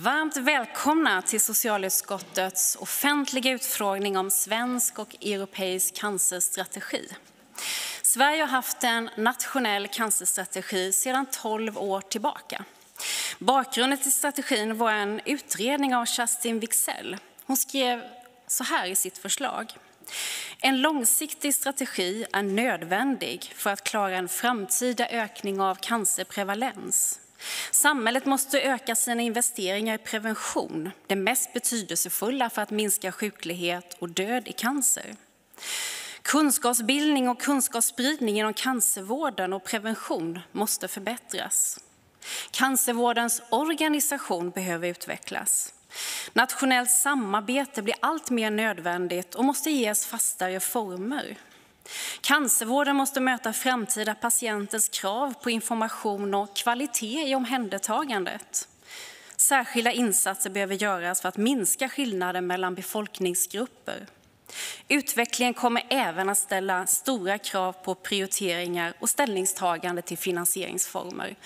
Varmt välkomna till socialutskottets offentliga utfrågning om svensk och europeisk cancerstrategi. Sverige har haft en nationell cancerstrategi sedan 12 år tillbaka. Bakgrunden till strategin var en utredning av Kerstin Wigzell. Hon skrev så här i sitt förslag. En långsiktig strategi är nödvändig för att klara en framtida ökning av cancerprevalens. Samhället måste öka sina investeringar i prevention, det mest betydelsefulla för att minska sjuklighet och död i cancer. Kunskapsbildning och kunskapsspridning inom cancervården och prevention måste förbättras. Cancervårdens organisation behöver utvecklas. Nationellt samarbete blir allt mer nödvändigt och måste ges fastare former. Cancervården måste möta framtida patienters krav på information och kvalitet i omhändertagandet. Särskilda insatser behöver göras för att minska skillnaden mellan befolkningsgrupper. Utvecklingen kommer även att ställa stora krav på prioriteringar och ställningstagande till finansieringsformer.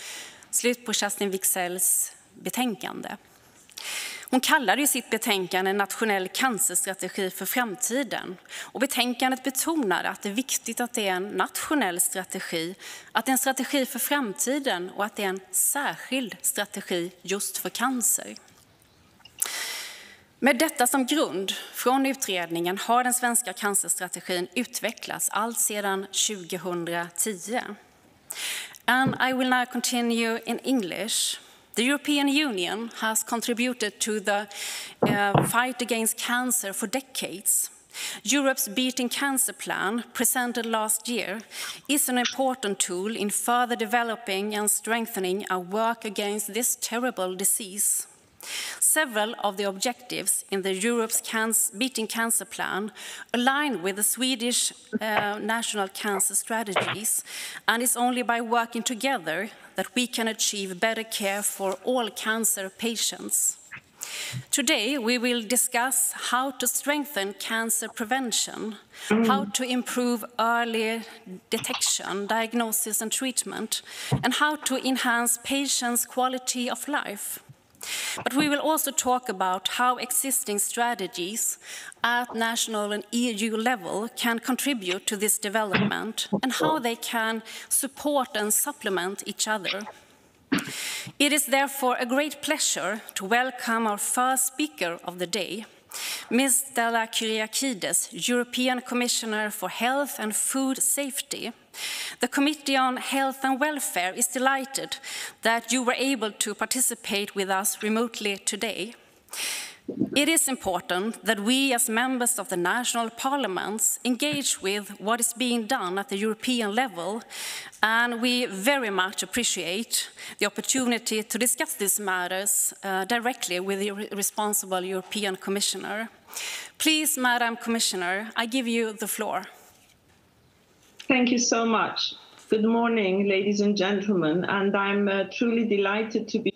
Slut på Kerstin Wigzells betänkande. Hon kallade sitt betänkande nationell cancerstrategi för framtiden. Och betänkandet betonar att det är viktigt att det är en nationell strategi, att det är en strategi för framtiden och att det är en särskild strategi just för cancer. Med detta som grund från utredningen har den svenska cancerstrategin utvecklats allt sedan 2010. And I will now continue in English. The European Union has contributed to the fight against cancer for decades. Europe's Beating Cancer Plan, presented last year, is an important tool in further developing and strengthening our work against this terrible disease. Several of the objectives in the Europe's Beating Cancer Plan align with the Swedish national cancer strategies, and it's only by working together that we can achieve better care for all cancer patients. Today, we will discuss how to strengthen cancer prevention, how to improve early detection, diagnosis and treatment, and how to enhance patients' quality of life. But we will also talk about how existing strategies at national and EU level can contribute to this development and how they can support and supplement each other. It is therefore a great pleasure to welcome our first speaker of the day, Ms. Stella Kyriakides, European Commissioner for Health and Food Safety. The Committee on Health and Welfare is delighted that you were able to participate with us remotely today. It is important that we as members of the national parliaments engage with what is being done at the European level, and we very much appreciate the opportunity to discuss these matters directly with the responsible European Commissioner. Please, Madam Commissioner, I give you the floor. Thank you so much. Good morning, ladies and gentlemen, and I'm truly delighted to be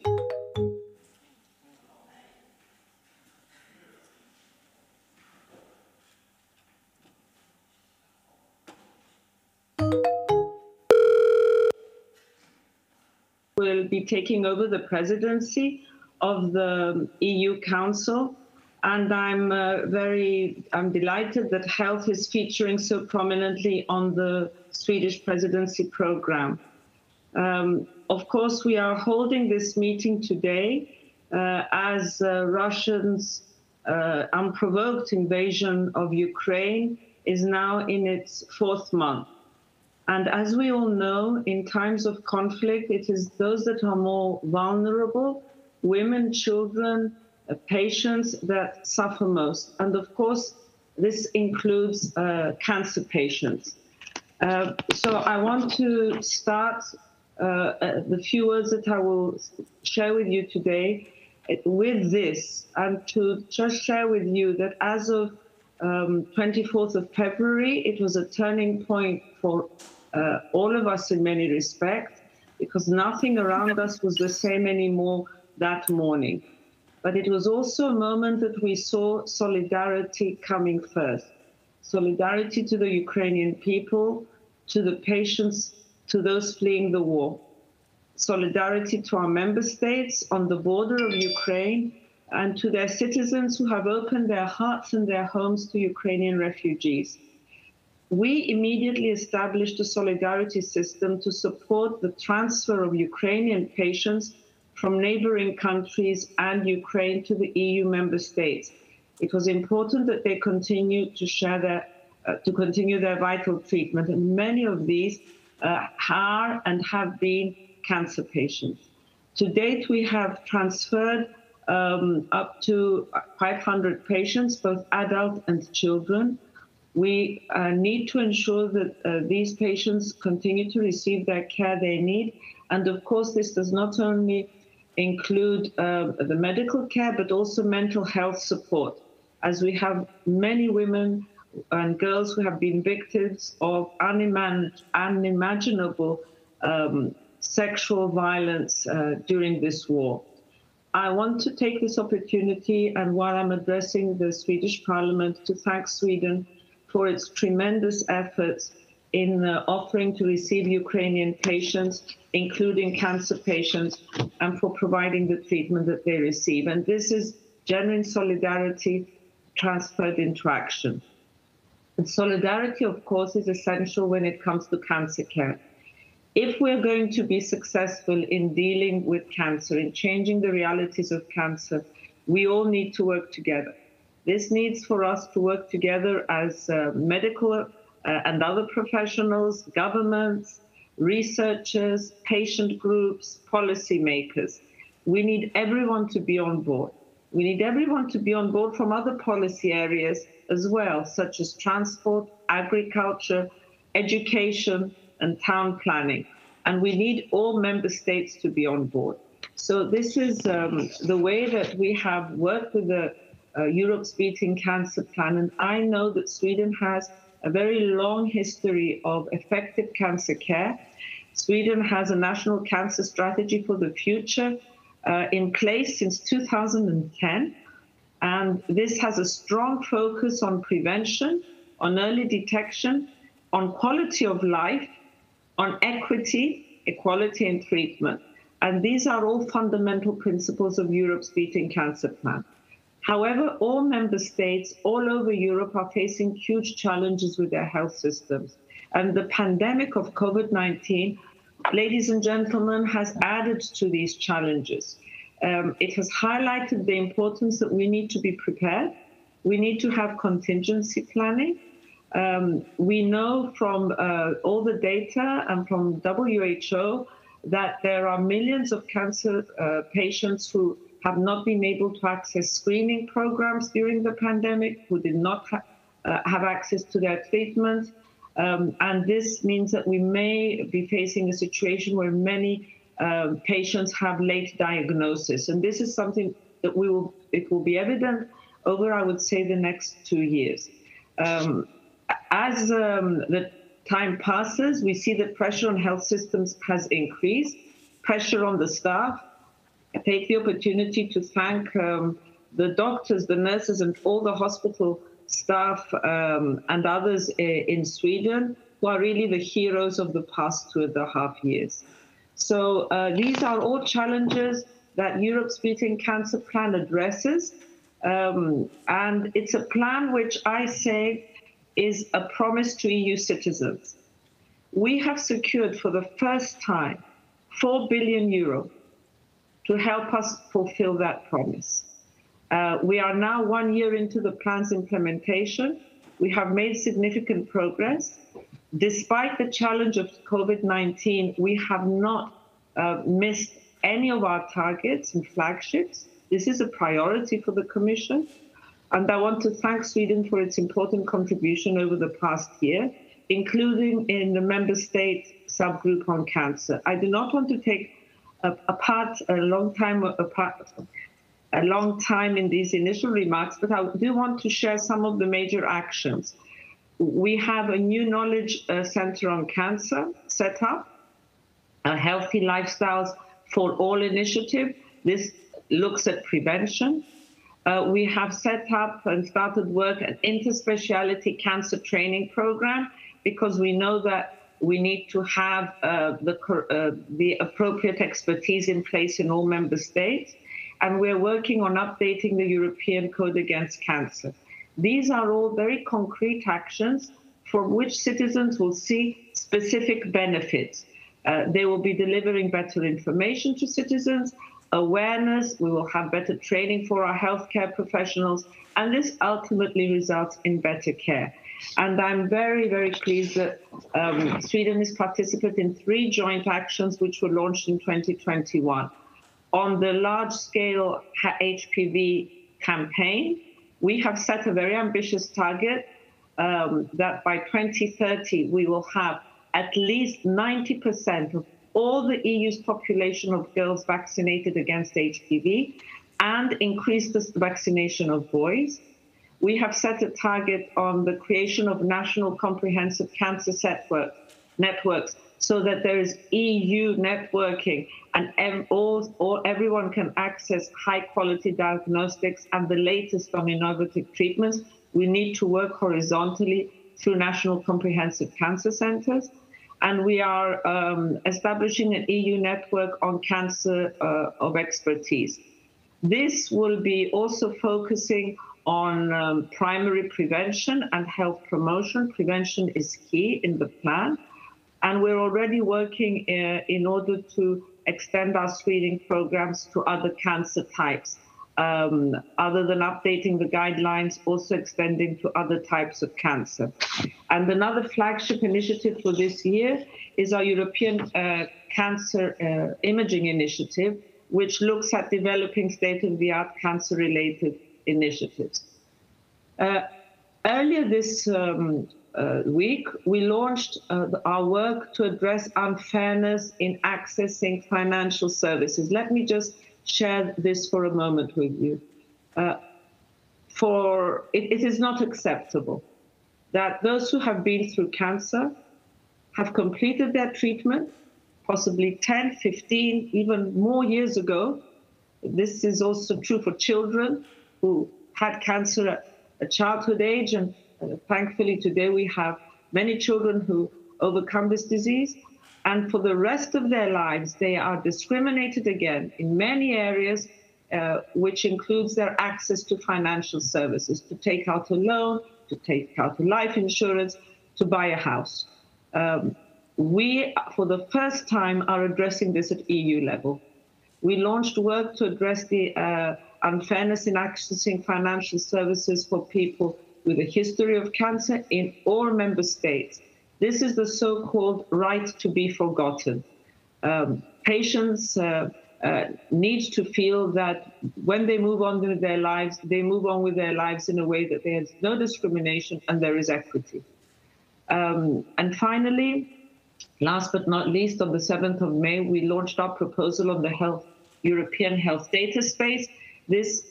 will be taking over the presidency of the EU Council, and I'm delighted that health is featuring so prominently on the Swedish presidency program. Of course, we are holding this meeting today as Russia's unprovoked invasion of Ukraine is now in its 4th month. And as we all know, in times of conflict, it is those that are more vulnerable, women, children, patients that suffer most. And of course, this includes cancer patients. So I want to start the few words that I will share with you today with this, and to just share with you that as of 24th of February, it was a turning point for all of us in many respects, because nothing around us was the same anymore that morning. But it was also a moment that we saw solidarity coming first. Solidarity to the Ukrainian people, to the patients, to those fleeing the war. solidarity to our member states on the border of Ukraine and to their citizens who have opened their hearts and their homes to Ukrainian refugees. We immediately established a solidarity system to support the transfer of Ukrainian patients from neighboring countries and Ukraine to the EU member states. It was important that they continue to continue their vital treatment, and many of these are and have been cancer patients. To date, we have transferred up to 500 patients, both adult and children. We need to ensure that these patients continue to receive their care they need. And of course, this does not only include the medical care, but also mental health support, as we have many women and girls who have been victims of unimaginable sexual violence during this war. I want to take this opportunity, and while I'm addressing the Swedish Parliament, to thank Sweden for its tremendous efforts in offering to receive Ukrainian patients, including cancer patients, and for providing the treatment that they receive. And this is genuine solidarity transferred into action. And solidarity, of course, is essential when it comes to cancer care. If we're going to be successful in dealing with cancer, in changing the realities of cancer, we all need to work together. This needs for us to work together as medical and other professionals, governments, researchers, patient groups, policymakers. We need everyone to be on board. We need everyone to be on board from other policy areas as well, such as transport, agriculture, education, and town planning. And we need all member states to be on board. So this is the way that we have worked with the Europe's Beating Cancer Plan. And I know that Sweden has a very long history of effective cancer care. Sweden has a national cancer strategy for the future in place since 2010. And this has a strong focus on prevention, on early detection, on quality of life, on equity, equality, and treatment. And these are all fundamental principles of Europe's Beating Cancer Plan. However, all member states all over Europe are facing huge challenges with their health systems. And the pandemic of COVID-19, ladies and gentlemen, has added to these challenges. It has highlighted the importance that we need to be prepared. We need to have contingency planning. We know from all the data and from WHO that there are millions of cancer patients who have not been able to access screening programs during the pandemic, who did not have access to their treatment. And this means that we may be facing a situation where many patients have late diagnosis. And this is something that it will be evident over, I would say, the next 2 years. As the time passes, we see that pressure on health systems has increased, pressure on the staff. I take the opportunity to thank the doctors, the nurses, and all the hospital staff and others in Sweden who are really the heroes of the past 2.5 years. So these are all challenges that Europe's Beating Cancer Plan addresses. And it's a plan which I say is a promise to EU citizens. We have secured for the first time 4 billion euro to help us fulfill that promise. We are now 1 year into the plan's implementation. We have made significant progress. Despite the challenge of COVID-19, we have not missed any of our targets and flagships. This is a priority for the Commission. And I want to thank Sweden for its important contribution over the past year, including in the member state subgroup on cancer. I do not want to take a long time in these initial remarks, but I do want to share some of the major actions. We have a new knowledge center on cancer set up, a Healthy Lifestyles for All initiative. This looks at prevention. We have set up and started work an interspeciality cancer training program, because we know that we need to have the appropriate expertise in place in all member states. And we're working on updating the European Code Against Cancer. These are all very concrete actions from which citizens will see specific benefits. They will be delivering better information to citizens, awareness, we will have better training for our healthcare professionals, and this ultimately results in better care. And I'm very, very pleased that Sweden is participant in 3 joint actions which were launched in 2021. On the large-scale HPV campaign, we have set a very ambitious target that by 2030 we will have at least 90% of all the EU's population of girls vaccinated against HPV and increase the vaccination of boys. We have set a target on the creation of national comprehensive cancer networks so that there is EU networking and everyone can access high-quality diagnostics and the latest on innovative treatments. We need to work horizontally through national comprehensive cancer centers. And we are establishing an EU network on cancer of expertise. This will be also focusing on primary prevention and health promotion. Prevention is key in the plan. And we're already working in order to extend our screening programs to other cancer types. Other than updating the guidelines, also extending to other types of cancer. And another flagship initiative for this year is our European Cancer Imaging Initiative, which looks at developing state-of-the-art cancer-related initiatives. Earlier this week, we launched our work to address unfairness in accessing financial services. Let me just share this for a moment with you. It is not acceptable that those who have been through cancer have completed their treatment, possibly 10, 15, even more years ago. This is also true for children who had cancer at a childhood age, and thankfully today we have many children who overcome this disease. And for the rest of their lives, they are discriminated against in many areas, which includes their access to financial services, to take out a loan, to take out a life insurance, to buy a house. We, for the first time, are addressing this at EU level. We launched work to address the unfairness in accessing financial services for people with a history of cancer in all member states. This is the so-called right to be forgotten. Patients need to feel that when they move on with their lives, they move on with their lives in a way that there is no discrimination and there is equity. And finally, last but not least, on the 7th of May, we launched our proposal on the European health data space. This,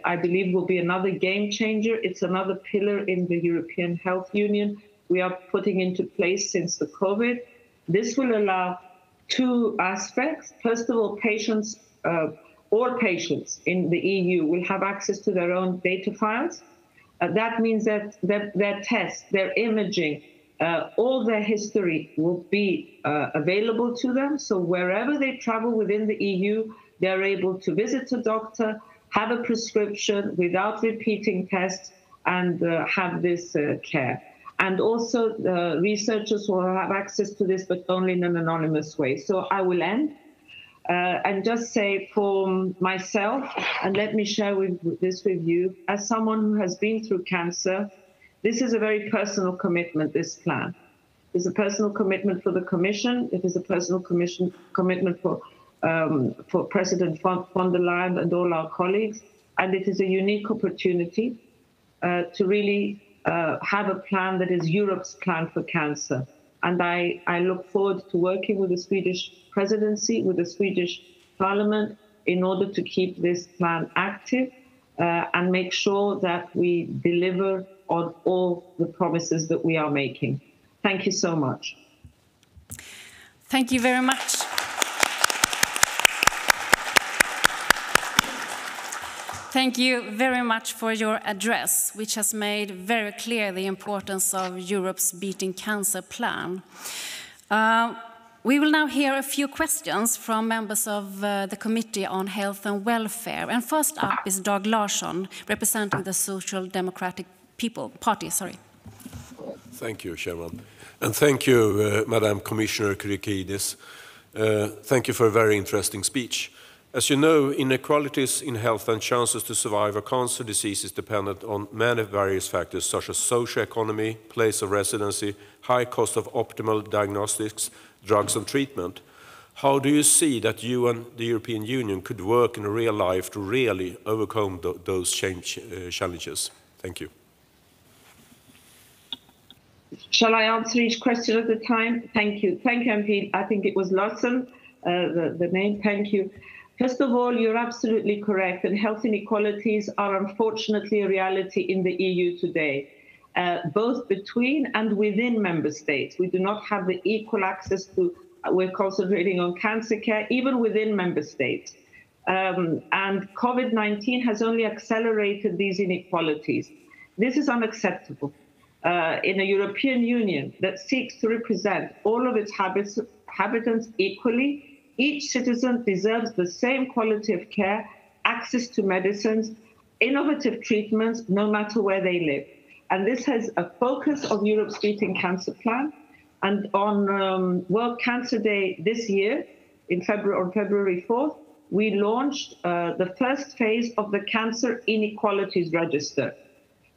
I believe, will be another game changer. It's another pillar in the European Health Union we are putting into place since the COVID. This will allow 2 aspects. First of all, patients, all patients in the EU will have access to their own data files. That means that their tests, their imaging, all their history will be available to them. So wherever they travel within the EU, they're able to visit a doctor, have a prescription without repeating tests, and have this care. And also researchers will have access to this, but only in an anonymous way. So I will end and just say for myself, and let me share this with you, as someone who has been through cancer, this is a very personal commitment, this plan. It's a personal commitment for the Commission. It is a personal commitment for President von der Leyen and all our colleagues. And it is a unique opportunity to really have a plan that is Europe's plan for cancer. And I look forward to working with the Swedish presidency, with the Swedish Parliament, in order to keep this plan active and make sure that we deliver on all the promises that we are making. Thank you so much. Thank you very much. Thank you very much for your address, which has made very clear the importance of Europe's Beating Cancer plan. We will now hear a few questions from members of the Committee on Health and Welfare. And first up is Dag Larsson, representing the Social Democratic Party. Thank you, Chairman. And thank you, Madam Commissioner Kyriakides. Thank you for a very interesting speech. As you know, inequalities in health and chances to survive a cancer disease is dependent on many various factors, such as socioeconomy, place of residency, high cost of optimal diagnostics, drugs and treatment. How do you see that you and the European Union could work in real life to really overcome those challenges? Thank you. Shall I answer each question at a time? Thank you. Thank you, MP. I think it was Larson, the name. Thank you. First of all, you're absolutely correct, and health inequalities are unfortunately a reality in the EU today, both between and within member states. We do not have the equal access to, we're concentrating on cancer care, even within member states. And COVID-19 has only accelerated these inequalities. This is unacceptable. In a European Union that seeks to represent all of its inhabitants equally, each citizen deserves the same quality of care, access to medicines, innovative treatments, no matter where they live. And this has a focus on Europe's Beating Cancer Plan. And on World Cancer Day this year, on February 4th, we launched the first phase of the Cancer Inequalities Register.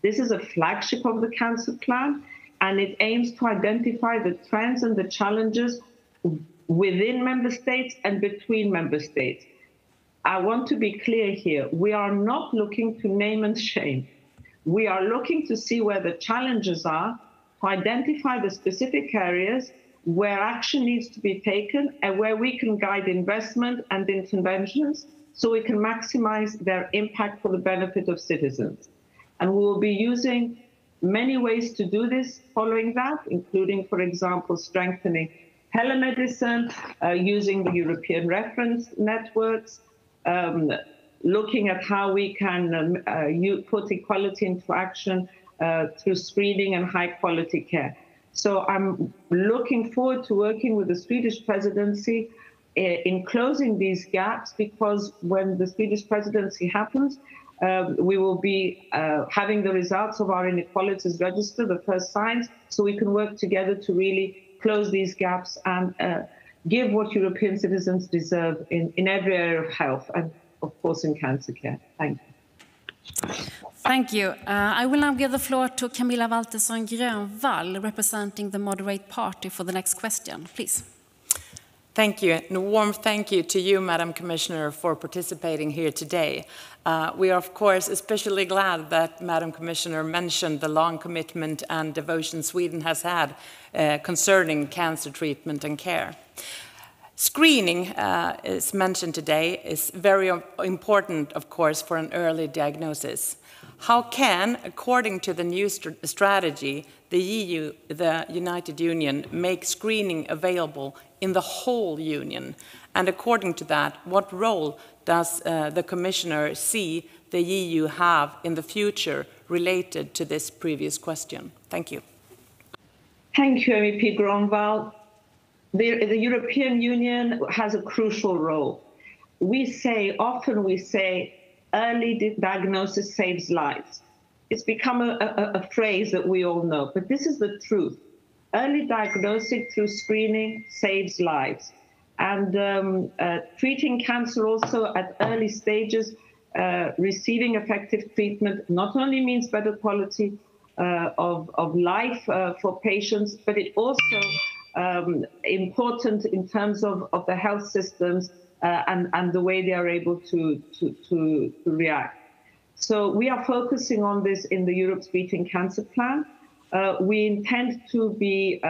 This is a flagship of the cancer plan, and it aims to identify the trends and the challenges within member states and between member states. I want to be clear here. We are not looking to name and shame. We are looking to see where the challenges are, to identify the specific areas where action needs to be taken and where we can guide investment and interventions so we can maximize their impact for the benefit of citizens. And we will be using many ways to do this following that, including, for example, strengthening telemedicine, using the European reference networks, looking at how we can put equality into action through screening and high quality care. So I'm looking forward to working with the Swedish presidency in closing these gaps, because when the Swedish presidency happens, we will be having the results of our inequalities register, the first signs, so we can work together to really close these gaps and give what European citizens deserve in every area of health and, of course, in cancer care. Thank you. Thank you. I will now give the floor to Camilla Waltersson Grönvall, representing the Moderate Party, for the next question. Please. Thank you, and a warm thank you to you, Madam Commissioner, for participating here today. We are, of course, especially glad that Madam Commissioner mentioned the long commitment and devotion Sweden has had concerning cancer treatment and care. Screening, is mentioned today, is very important, of course, for an early diagnosis. How can, according to the new strategy, the EU, the United Union, make screening available in the whole Union? And according to that, what role does the Commissioner see the EU have in the future related to this previous question? Thank you. Thank you, MEP Grönvall. The European Union has a crucial role. Often we say, early diagnosis saves lives. It's become a phrase that we all know, but this is the truth. Early diagnosis through screening saves lives. And treating cancer also at early stages, receiving effective treatment, not only means better quality of life for patients, but it also important in terms of the health systems and the way they are able to react. So we are focusing on this in the Europe's Beating Cancer Plan. We intend to be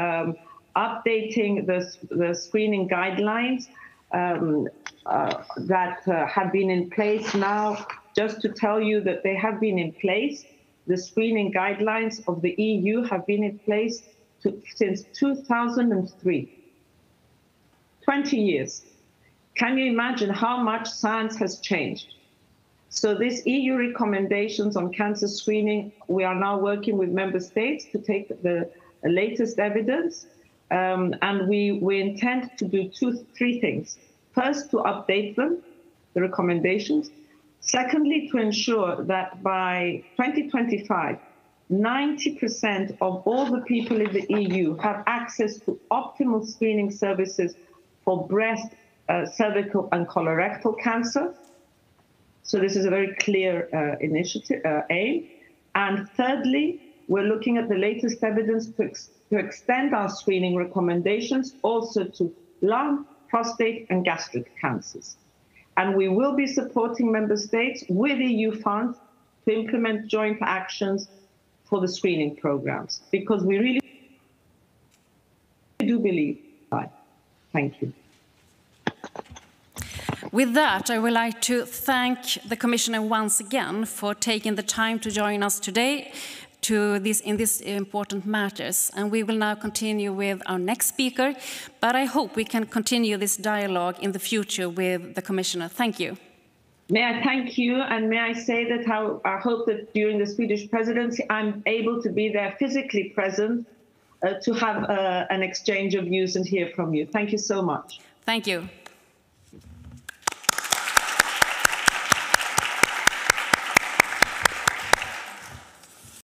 updating the screening guidelines that have been in place now. Just to tell you that they have been in place, the screening guidelines of the EU have been in place since 2003. 20 years. Can you imagine how much science has changed? So these EU recommendations on cancer screening, we are now working with member states to take the latest evidence and we intend to do three things. First, to update them, the recommendations. Secondly, to ensure that by 2025, 90% of all the people in the EU have access to optimal screening services for breast, cervical and colorectal cancer. So this is a very clear initiative, aim. And thirdly, we're looking at the latest evidence to extend our screening recommendations also to lung, prostate and gastric cancers. And we will be supporting member states with EU funds to implement joint actions for the screening programs, because we really do believe that. Thank you. With that, I would like to thank the Commissioner once again for taking the time to join us today in these important matters. And we will now continue with our next speaker, but I hope we can continue this dialogue in the future with the Commissioner. Thank you. May I thank you, and may I say that I hope that during the Swedish presidency I'm able to be there physically present to have an exchange of views and hear from you. Thank you so much. Thank you.